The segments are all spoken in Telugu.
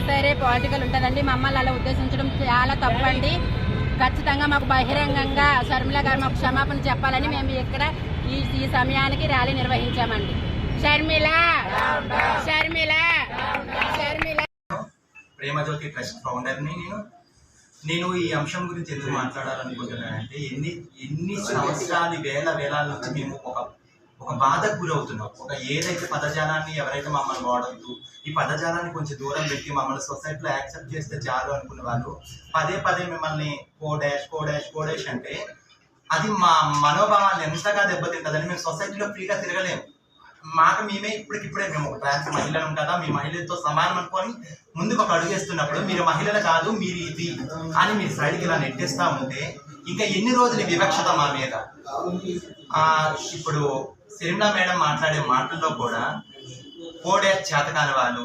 సరే పొలిటికల్ ఉంటుందండి. మమ్మల్ని అలా ఉద్దేశించడం చాలా తప్పండి. ఖచ్చితంగా మాకు బహిరంగంగా షర్మిల గారు మాకు క్షమాపణ చెప్పాలని మేము ఇక్కడ ఈ సమయానికి ర్యాలీ నిర్వహించామండి. షర్మిల షర్మిల షర్మిల. ప్రేమజ్యోతి ట్రస్ట్ ఫౌండర్ని నేను ఈ అంశం గురించి ఎందుకు మాట్లాడాలనుకుంటున్నానంటే ఎన్ని సంవత్సరాలు వేలాల నుంచి మేము ఒక బాధకు గురవుతున్నాం. ఏదైతే పదజాలాన్ని ఎవరైతే మమ్మల్ని వాడద్దు, ఈ పదజాలాన్ని కొంచెం దూరం పెట్టి మమ్మల్ని సొసైటీలో యాక్సెప్ట్ చేస్తే చాలు అనుకున్న వాళ్ళు పదే మిమ్మల్ని కోడాష్ అంటే అది మా మనోభావాన్ని ఎంతగా దెబ్బతింటుందని మేము సొసైటీలో ఫ్రీగా తిరగలేము. మాకు మేమే ఇప్పటికిప్పుడే మేము ఒక ట్రాన్స్ మహిళలు కదా, మీ మహిళలతో సమానం అనుకొని ముందుకు ఒక అడుగేస్తున్నప్పుడు మీరు మహిళలు కాదు మీరు ఇది అని మీరు సైడ్కి ఇలా నెట్టేస్తా ఉంటే ఇంకా ఎన్ని రోజులు వివక్షత మా మీద. ఇప్పుడు షర్మిల మేడం మాట్లాడే మాటల్లో కూడా చేతకాని వాళ్ళు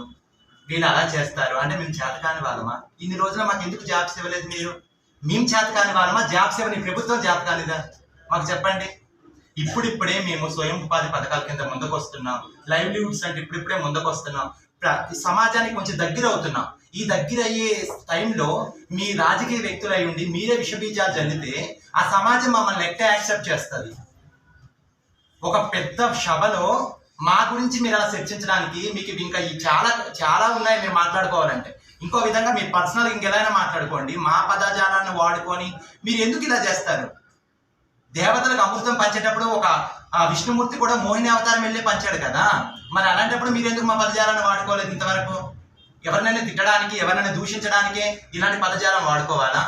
వీళ్ళు అలా చేస్తారు అంటే మేము చేతకాని వాళ్ళమా? ఇన్ని రోజులు మాకు ఎందుకు జాబ్స్ ఇవ్వలేదు మీరు? మేము చేతకాని వాళ్ళమా? జాబ్స్ ఇవ్వని ప్రభుత్వం చేతకానిదా? మాకు చెప్పండి. ఇప్పుడిప్పుడే మేము స్వయం ఉపాధి పథకాల కింద ముందుకు వస్తున్నాం. లైవ్లీహుడ్స్ అంటే ఇప్పుడిప్పుడే ముందుకు వస్తున్నాం. సమాజానికి కొంచెం దగ్గర అవుతున్నాం. ఈ దగ్గర అయ్యే టైంలో మీ రాజకీయ వ్యక్తులు అయి ఉండి మీరే విషబీజాలు చల్లితే ఆ సమాజం మమ్మల్ని ఎట్లా యాక్సెప్ట్ చేస్తుంది? ఒక పెద్ద సభలో మా గురించి మీరు అలా చర్చించడానికి మీకు ఇంకా చాలా ఉన్నాయి మీరు మాట్లాడుకోవాలంటే. ఇంకో విధంగా మీరు పర్సనల్ ఇంకెలా మాట్లాడుకోండి. మా పదజాలాన్ని వాడుకొని మీరు ఎందుకు ఇలా చేస్తారు? దేవతలకు అమృతం పంచేటప్పుడు ఒక విష్ణుమూర్తి కూడా మోహిని అవతారం వెళ్ళి పంచాడు కదా, మరి అలాంటప్పుడు మీరు ఎందుకు మా పదజాలాన్ని వాడుకోలేదు ఇంతవరకు? ఎవరినైనా తిట్టడానికి ఎవరినైనా దూషించడానికే ఇలాంటి పదజాలం వాడుకోవాలా?